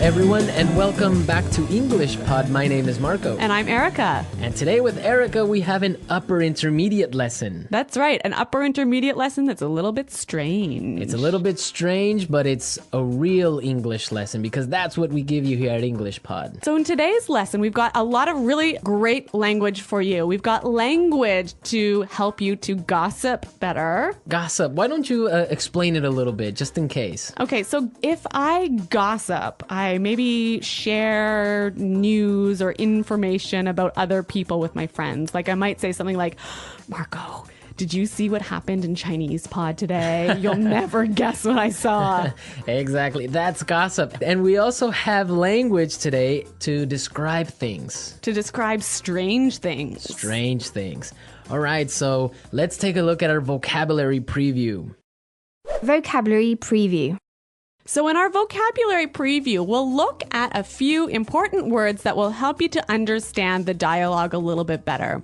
everyone, and welcome back to English Pod. My name is Marco. And I'm Erica. And today with Erica, we have an upper intermediate lesson. That's right, an upper intermediate lesson that's a little bit strange. It's a little bit strange, but it's a real English lesson because that's what we give you here at English Pod. So in today's lesson, we've got a lot of really great language for you. We've got language to help you to gossip better. Gossip. Why don't you explain it a little bit, just in case? Okay, so if I gossip, I maybe share news or information about other people with my friends. Like I might say something like, Marco, did you see what happened in Chinese pod today? You'll never guess what I saw. Exactly. That's gossip. And we also have language today to describe things. To describe strange things. Strange things. All right, so let's take a look at our vocabulary preview. Vocabulary preview. So in our vocabulary preview, we'll look at a few important words that will help you to understand the dialogue a little bit better.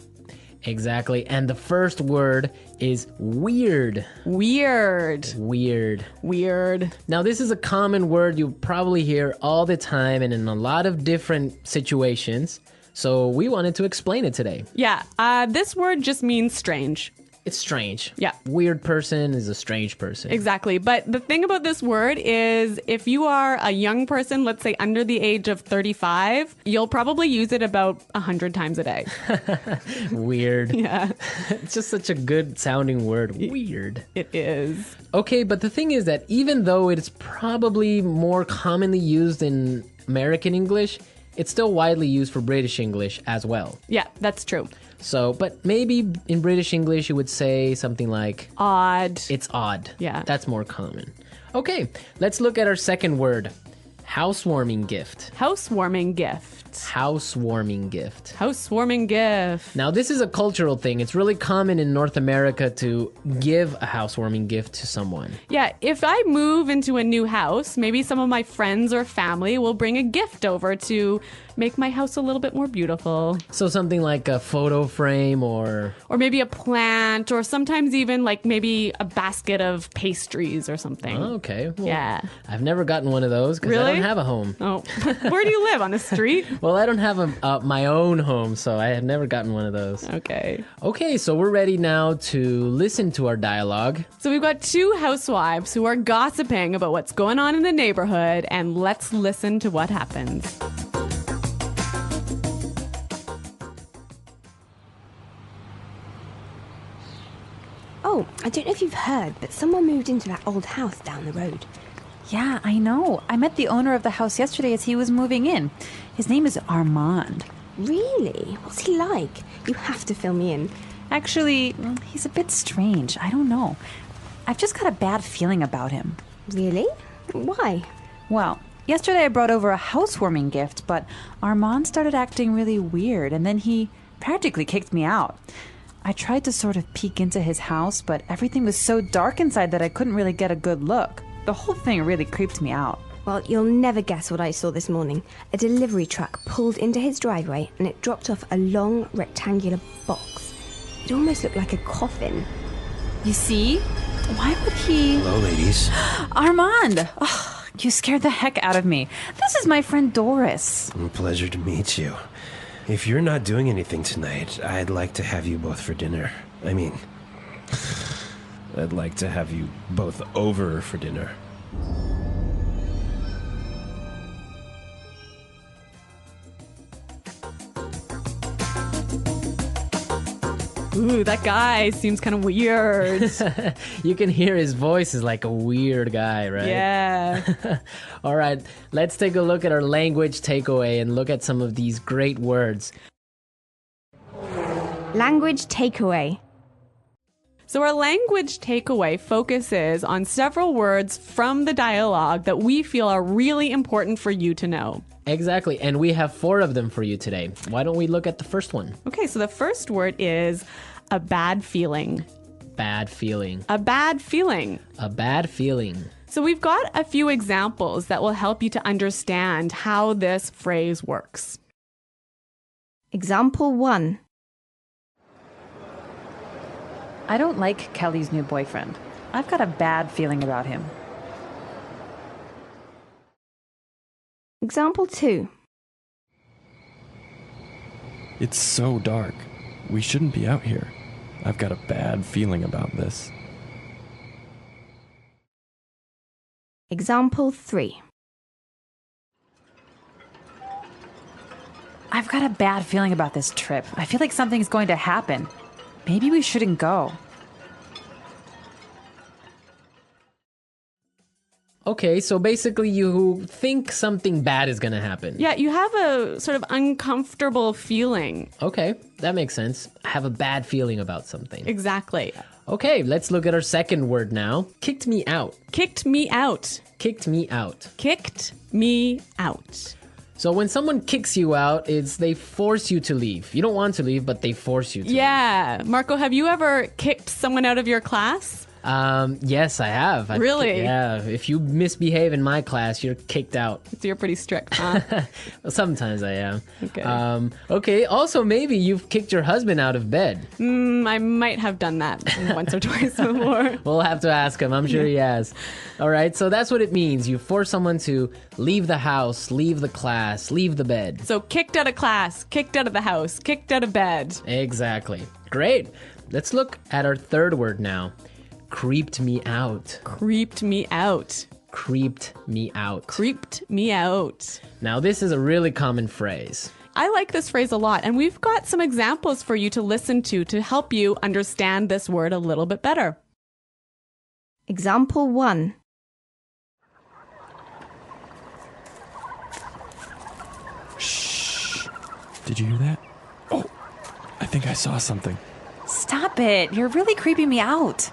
Exactly. And the first word is weird. Weird. Weird. Weird. Now, this is a common word you probably hear all the time and in a lot of different situations. So we wanted to explain it today. Yeah, this word just means strange. It's strange. Yeah. Weird person is a strange person. Exactly. But the thing about this word is if you are a young person, let's say under the age of 35, you'll probably use it about 100 times a day. Weird. Yeah. It's just such a good sounding word. Weird. It is. Okay, but the thing is that even though it's probably more commonly used in American English, it's still widely used for British English as well. Yeah, that's true. So, but maybe in British English you would say something like Odd. it's odd. Yeah. That's more common. Okay, let's look at our second word. Housewarming gift. Housewarming gift. Housewarming gift. Housewarming gift. Now, this is a cultural thing. It's really common in North America to give a housewarming gift to someone. Yeah, if I move into a new house, maybe some of my friends or family will bring a gift over to make my house a little bit more beautiful. So something like a photo frame or maybe a plant, or sometimes even like maybe a basket of pastries or something. Oh, okay. Well, Yeah. I've never gotten one of those because I Really? don't have a home. Oh, where do you live? On the street? Well, I don't have my own home, so I have never gotten one of those. Okay. Okay, so we're ready now to listen to our dialogue. So we've got two housewives who are gossiping about what's going on in the neighborhood, and let's listen to what happens. Oh, I don't know if you've heard, but someone moved into that old house down the road. Yeah, I know. I met the owner of the house yesterday as he was moving in. His name is Armand. Really? What's he like? You have to fill me in. Actually, he's a bit strange. I don't know. I've just got a bad feeling about him. Really? Why? Well, yesterday I brought over a housewarming gift, but Armand started acting really weird, and then he practically kicked me out. I tried to sort of peek into his house, but everything was so dark inside that I couldn't really get a good look. The whole thing really creeped me out. Well, you'll never guess what I saw this morning. A delivery truck pulled into his driveway and it dropped off a long rectangular box. It almost looked like a coffin. You see? Why would he... Hello, ladies. Armand! Oh, you scared the heck out of me. This is my friend Doris. Pleasure to meet you. If you're not doing anything tonight, I'd like to have you both for dinner. I mean, I'd like to have you both over for dinner. Ooh, that guy seems kind of weird. You can hear his voice is like a weird guy, right? Yeah. All right, let's take a look at our language takeaway and look at some of these great words. Language takeaway. So our language takeaway focuses on several words from the dialogue that we feel are really important for you to know. Exactly, and we have 4 of them for you today. Why don't we look at the first one? Okay, so the first word is a bad feeling. Bad feeling. A bad feeling. A bad feeling. So we've got a few examples that will help you to understand how this phrase works. Example 1. I don't like Kelly's new boyfriend. I've got a bad feeling about him. Example 2. It's so dark. We shouldn't be out here. I've got a bad feeling about this. Example 3. I've got a bad feeling about this trip. I feel like something's going to happen. Maybe we shouldn't go. Okay, so basically you think something bad is going to happen. Yeah, you have a sort of uncomfortable feeling. Okay, that makes sense. I have a bad feeling about something. Exactly. Okay, let's look at our second word now. Kicked me out. Kicked me out. Kicked me out. Kicked me out. So when someone kicks you out, it's they force you to leave. You don't want to leave, but they force you to Yeah. Marco, have you ever kicked someone out of your class? leave. Yes, I have. Really? Yeah. If you misbehave in my class, you're kicked out. So you're pretty strict, huh? Well, sometimes I am. Okay. Okay, also maybe you've kicked your husband out of bed. I might have done that once or twice before. We'll have to ask him. I'm sure he has. All right, so that's what it means. You force someone to leave the house, leave the class, leave the bed. So kicked out of class, kicked out of the house, kicked out of bed. Exactly. Great. Let's look at our third word now. Creeped me out. Creeped me out. Creeped me out. Creeped me out. Now, this is a really common phrase. I like this phrase a lot, and we've got some examples for you to listen to help you understand this word a little bit better. Example 1. Shh. Did you hear that? Oh, I think I saw something. Stop it. You're really creeping me out.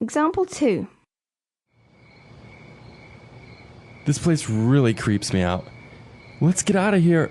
Example 2. This place really creeps me out. Let's get out of here.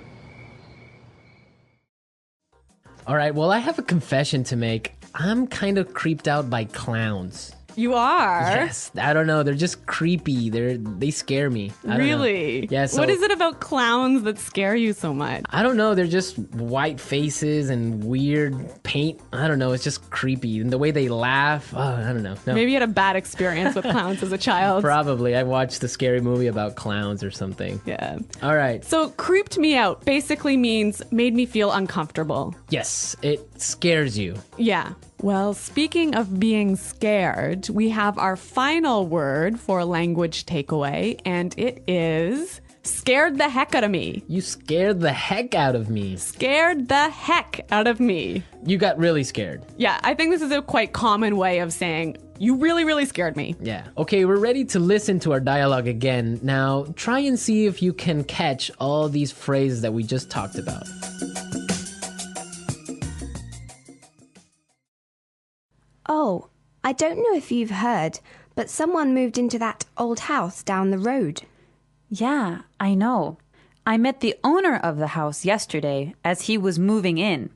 All right, well, I have a confession to make. I'm kind of creeped out by clowns. You are? Yes, I don't know. They're just creepy. They scare me. I don't know. Really? Yeah, so- what is it about clowns that scare you so much? I don't know. They're just white faces and weird paint. I don't know. It's just creepy. And the way they laugh. Oh, I don't know. No. Maybe you had a bad experience with clowns as a child. Probably. I watched a scary movie about clowns or something. Yeah. All right. So creeped me out basically means made me feel uncomfortable. Yes, it scares you. Yeah. Well, speaking of being scared, we have our final word for language takeaway, and it is scared the heck out of me. You scared the heck out of me. Scared the heck out of me. You got really scared. Yeah, I think this is a quite common way of saying, you really, really scared me. Yeah. Okay, we're ready to listen to our dialogue again. Now, try and see if you can catch all these phrases that we just talked about. Oh, I don't know if you've heard, but someone moved into that old house down the road. Yeah, I know. I met the owner of the house yesterday as he was moving in.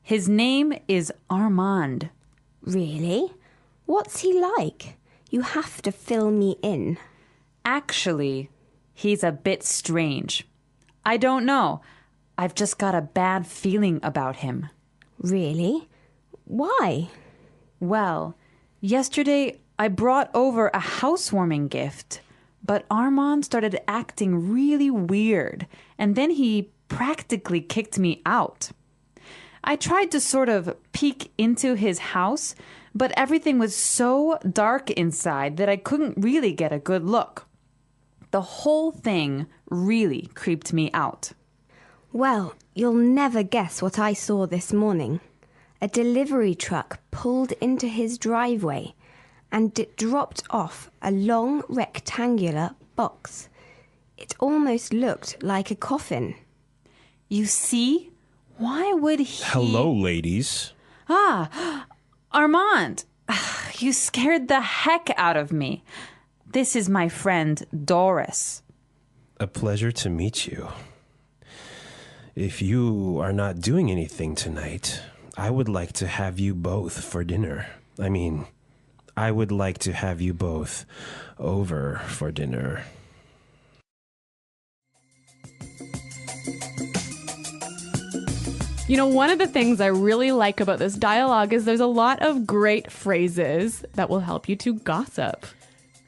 His name is Armand. Really? What's he like? You have to fill me in. Actually, he's a bit strange. I don't know. I've just got a bad feeling about him. Really? Why? Well, yesterday I brought over a housewarming gift, but Armand started acting really weird, and then he practically kicked me out. I tried to sort of peek into his house, but everything was so dark inside that I couldn't really get a good look. The whole thing really creeped me out. Well, you'll never guess what I saw this morning. A delivery truck pulled into his driveway and it dropped off a long rectangular box. It almost looked like a coffin. You see? Why would he... Hello, ladies. Ah, Armand, you scared the heck out of me. This is my friend Doris. A pleasure to meet you. If you are not doing anything tonight, I would like to have you both for dinner. I would like to have you both over for dinner. You know, one of the things I really like about this dialogue is there's a lot of great phrases that will help you to gossip.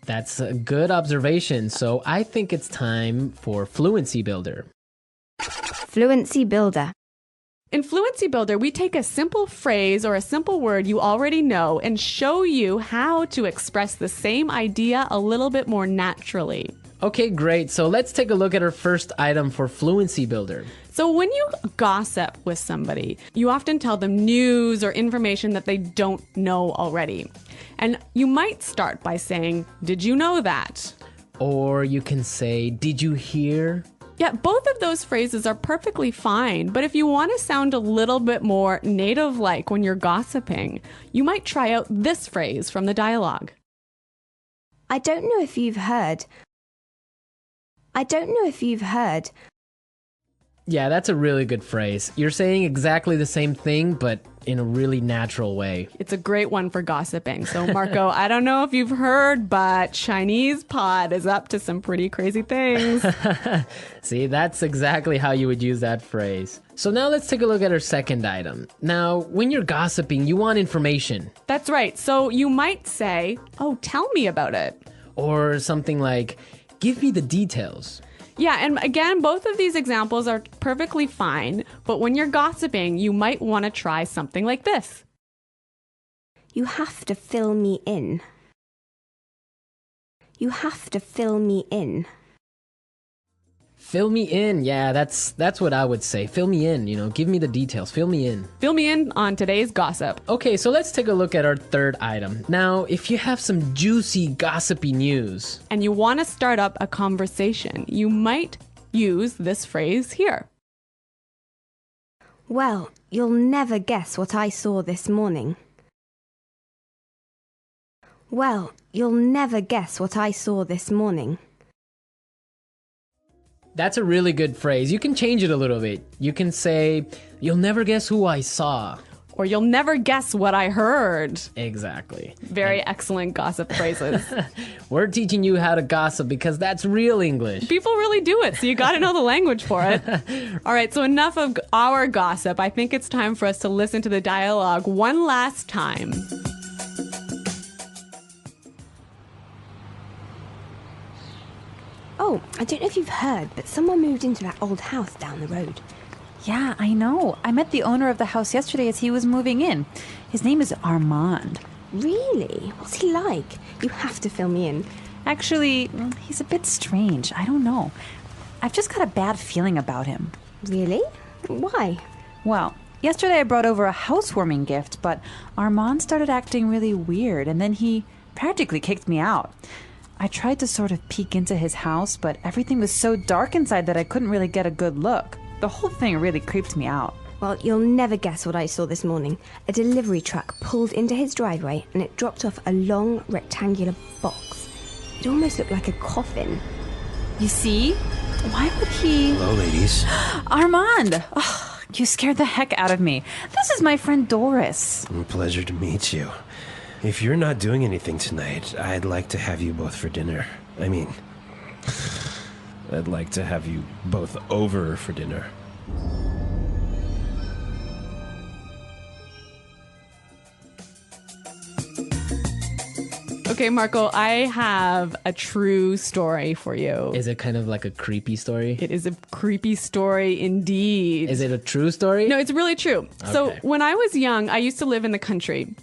That's a good observation. So I think it's time for Fluency Builder. Fluency Builder. In Fluency Builder, we take a simple phrase or a simple word you already know and show you how to express the same idea a little bit more naturally. Okay, great. So let's take a look at our first item for Fluency Builder. So when you gossip with somebody, you often tell them news or information that they don't know already. And you might start by saying, "Did you know that?" Or you can say, "Did you hear?" Yeah, both of those phrases are perfectly fine, but if you want to sound a little bit more native-like when you're gossiping, you might try out this phrase from the dialogue. I don't know if you've heard. Yeah, that's a really good phrase. You're saying exactly the same thing, but in a really natural way. It's a great one for gossiping. So, Marco, I don't know if you've heard, but Chinese pod is up to some pretty crazy things. See, that's exactly how you would use that phrase. So now let's take a look at our second item. Now, when you're gossiping, you want information. That's right. So you might say, "Oh, tell me about it." Or something like, "Give me the details." Yeah, and again, both of these examples are perfectly fine, but when you're gossiping, you might want to try something like this. You have to fill me in. You have to fill me in. Fill me in. Yeah, that's what I would say. Fill me in, give me the details. Fill me in. Fill me in on today's gossip. Okay, so let's take a look at our third item. Now, if you have some juicy, gossipy news, And you want to start up a conversation, you might use this phrase here. Well, you'll never guess what I saw this morning. Well, you'll never guess what I saw this morning. that's a really good phrase. You can change it a little bit. You can say, "You'll never guess who I saw." Or "You'll never guess what I heard." Exactly. Very excellent gossip phrases. We're teaching you how to gossip because that's real English. People really do it, so you got to know the language for it. All right, so enough of our gossip. I think it's time for us to listen to the dialogue one last time. Oh, I don't know if you've heard, but someone moved into that old house down the road. Yeah, I know. I met the owner of the house yesterday as he was moving in. His name is Armand. Really? What's he like? You have to fill me in. Actually, he's a bit strange. I don't know. I've just got a bad feeling about him. Really? Why? Well, yesterday I brought over a housewarming gift, but Armand started acting really weird, and then he practically kicked me out. I tried to sort of peek into his house, but everything was so dark inside that I couldn't really get a good look. The whole thing really creeped me out. Well, you'll never guess what I saw this morning. A delivery truck pulled into his driveway and it dropped off a long rectangular box. It almost looked like a coffin. You see? Why would he... Hello, ladies. Armand! Oh, you scared the heck out of me. This is my friend Doris. Pleasure to meet you. If you're not doing anything tonight, I'd like to have you both for dinner. I mean, I'd like to have you both over for dinner. Okay, Marco, I have a true story for you. Is it kind of like a creepy story? It is a creepy story indeed. Is it a true story? No, it's really true. So Okay. when I was young, I used to live in the country.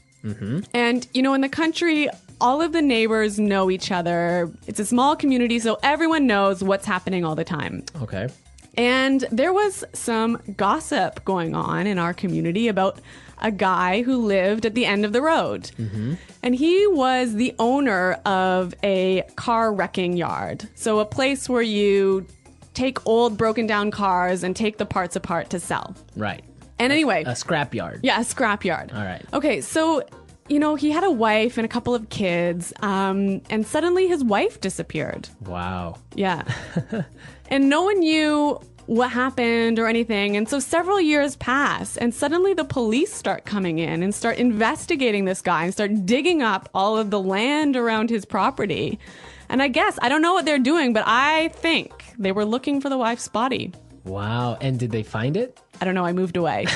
And, in the country, all of the neighbors know each other. It's a small community, so everyone knows what's happening all the time. Okay. And there was some gossip going on in our community about a guy who lived at the end of the road. And he was the owner of a car wrecking yard. So a place where you take old broken down cars and take the parts apart to sell. Right. And anyway. A scrapyard. Yeah, a scrapyard. All right. Okay, so, he had a wife and a couple of kids, and suddenly his wife disappeared. Wow. Yeah. And no one knew what happened or anything. And so several years pass, and suddenly the police start coming in and start investigating this guy and start digging up all of the land around his property. And I don't know what they're doing, but I think they were looking for the wife's body. Wow. And did they find it? I don't know, I moved away.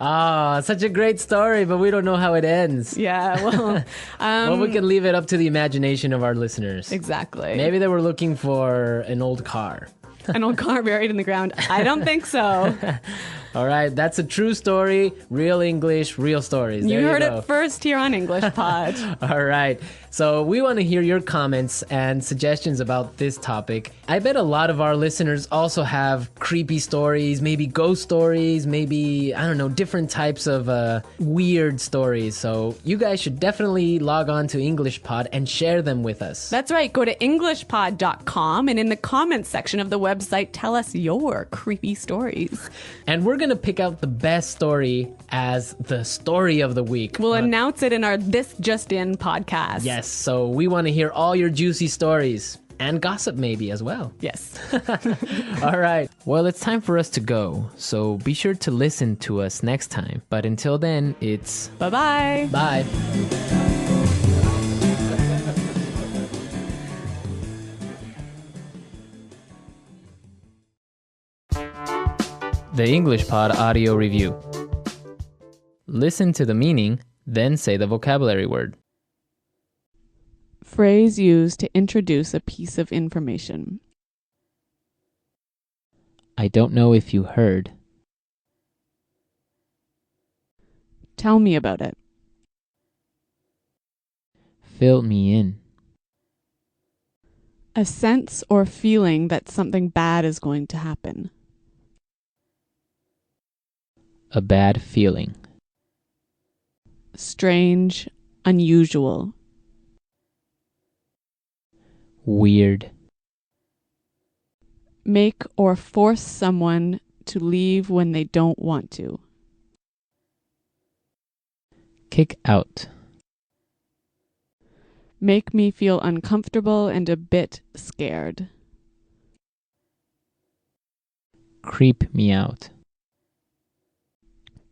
Ah, such a great story, but we don't know how it ends. Yeah, well, Well, we can leave it up to the imagination of our listeners. exactly. Maybe they were looking for an old car. An old car buried in the ground. I don't think so. All right, that's a true story. Real English, real stories. You There heard go. it first here on English Pod. All right. So we want to hear your comments and suggestions about this topic. I bet a lot of our listeners also have creepy stories, maybe ghost stories, maybe, I don't know, different types of weird stories. So you guys should definitely log on to English Pod and share them with us. That's right. Go to EnglishPod.com and in the comments section of the website, tell us your creepy stories. And we're going to pick out the best story as the story of the week. We'll announce it in our This Just In podcast. Yes, so we want to hear all your juicy stories and gossip maybe as well. Yes. All right. Well, it's time for us to go. So be sure to listen to us next time. But until then, it's Bye-bye. bye. The English Pod Audio Review. Listen to the meaning, then say the vocabulary word. Phrase used to introduce a piece of information. I don't know if you heard. Tell me about it. Fill me in. A sense or feeling that something bad is going to happen. A bad feeling. Strange, unusual. Weird. Make or force someone to leave when they don't want to. Kick out. Make me feel uncomfortable and a bit scared. Creep me out.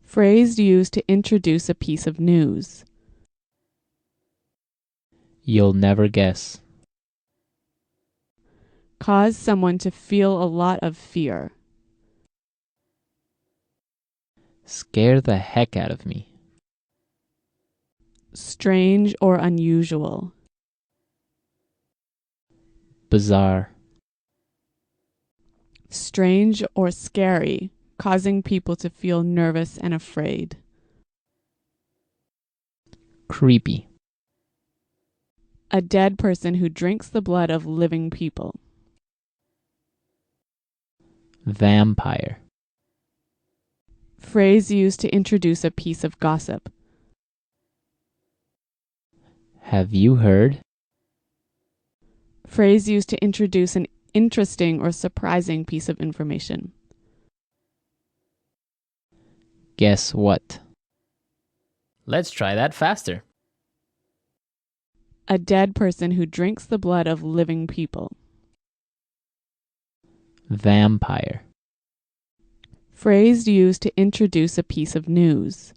Phrase used to introduce a piece of news. You'll never guess. Cause someone to feel a lot of fear. Scare the heck out of me. Strange or unusual. Bizarre. Strange or scary, causing people to feel nervous and afraid. Creepy. A dead person who drinks the blood of living people. Vampire. Phrase used to introduce a piece of gossip. Have you heard? Phrase used to introduce an interesting or surprising piece of information. Guess what? Let's try that faster. A dead person who drinks the blood of living people. Vampire. Phrase used to introduce a piece of news.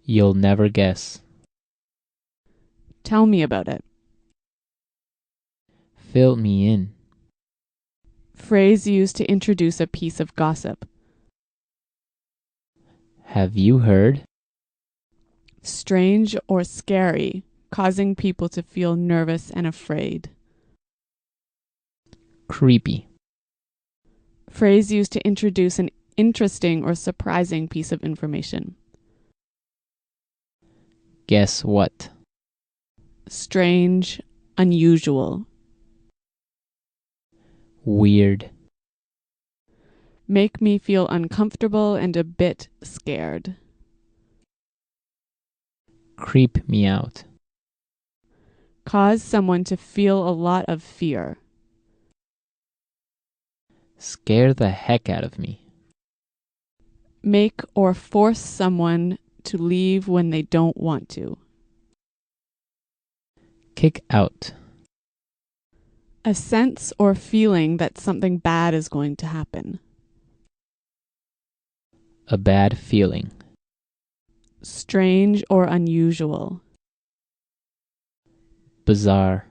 You'll never guess. Tell me about it. Fill me in. Phrase used to introduce a piece of gossip. Have you heard? Strange or scary, causing people to feel nervous and afraid. Creepy. Phrase used to introduce an interesting or surprising piece of information. Guess what? Strange, unusual. Weird. Make me feel uncomfortable and a bit scared. Creep me out. Cause someone to feel a lot of fear. Scare the heck out of me. Make or force someone to leave when they don't want to. Kick out. A sense or feeling that something bad is going to happen. A bad feeling. Strange or unusual. Bizarre.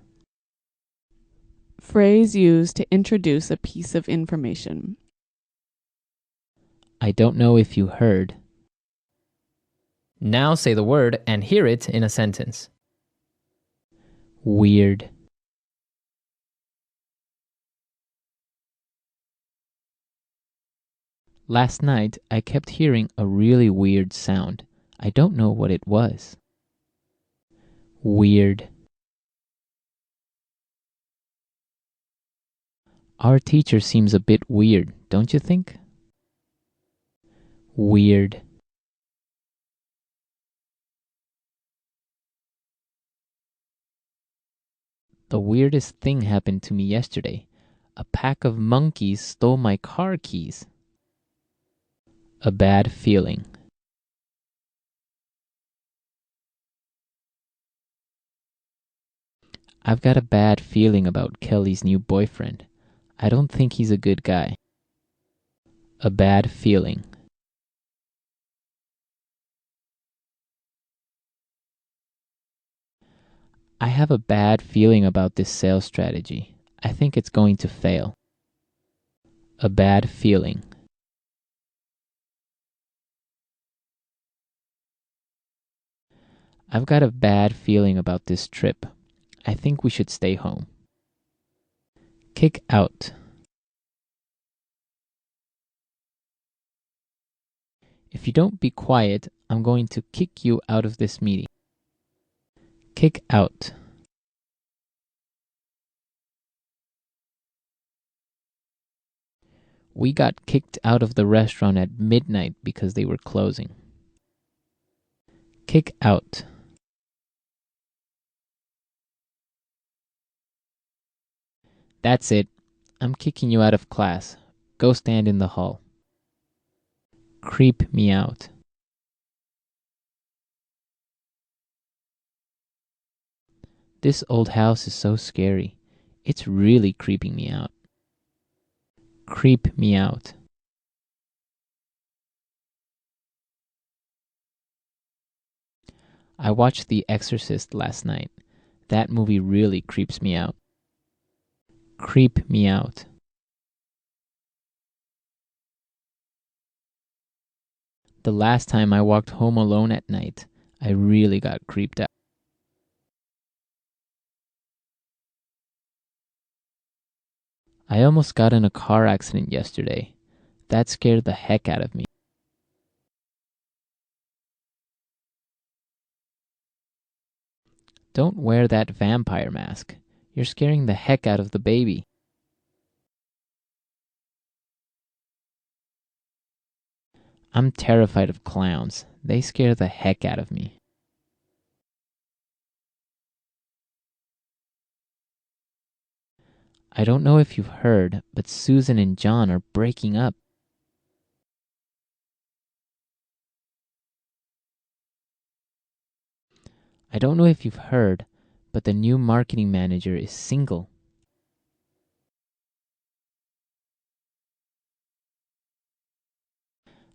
Phrase used to introduce a piece of information. I don't know if you heard. Now say the word and hear it in a sentence. Weird. Last night, I kept hearing a really weird sound. I don't know what it was. Weird. Our teacher seems a bit weird, don't you think? Weird. The weirdest thing happened to me yesterday. A pack of monkeys stole my car keys. A bad feeling. I've got a bad feeling about Kelly's new boyfriend. I don't think he's a good guy. A bad feeling. I have a bad feeling about this sales strategy. I think it's going to fail. A bad feeling. I've got a bad feeling about this trip. I think we should stay home. Kick out. If you don't be quiet, I'm going to kick you out of this meeting. Kick out. We got kicked out of the restaurant at midnight because they were closing. Kick out. That's it. I'm kicking you out of class. Go stand in the hall. Creep me out. This old house is so scary. It's really creeping me out. Creep me out. I watched The Exorcist last night. That movie really creeps me out. Creep me out. The last time I walked home alone at night, I really got creeped out. I almost got in a car accident yesterday. That scared the heck out of me. Don't wear that vampire mask. You're scaring the heck out of the baby. I'm terrified of clowns. They scare the heck out of me. I don't know if you've heard, but Susan and John are breaking up. I don't know if you've heard, but the new marketing manager is single.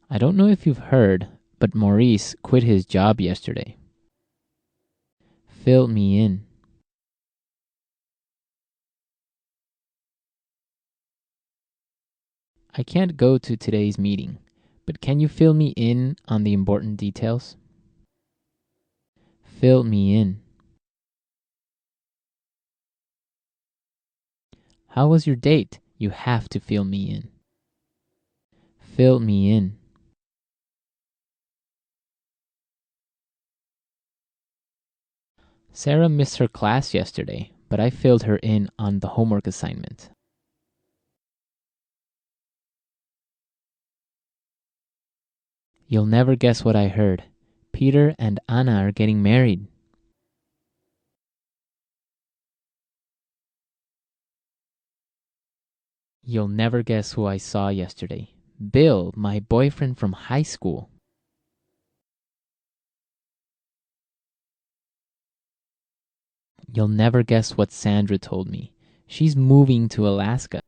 I don't know if you've heard, but Maurice quit his job yesterday. Fill me in. I can't go to today's meeting, but can you fill me in on the important details? Fill me in. How was your date? You have to fill me in. Fill me in. Sarah missed her class yesterday, but I filled her in on the homework assignment. You'll never guess what I heard. Peter and Anna are getting married. You'll never guess who I saw yesterday. Bill, my boyfriend from high school. You'll never guess what Sandra told me. She's moving to Alaska.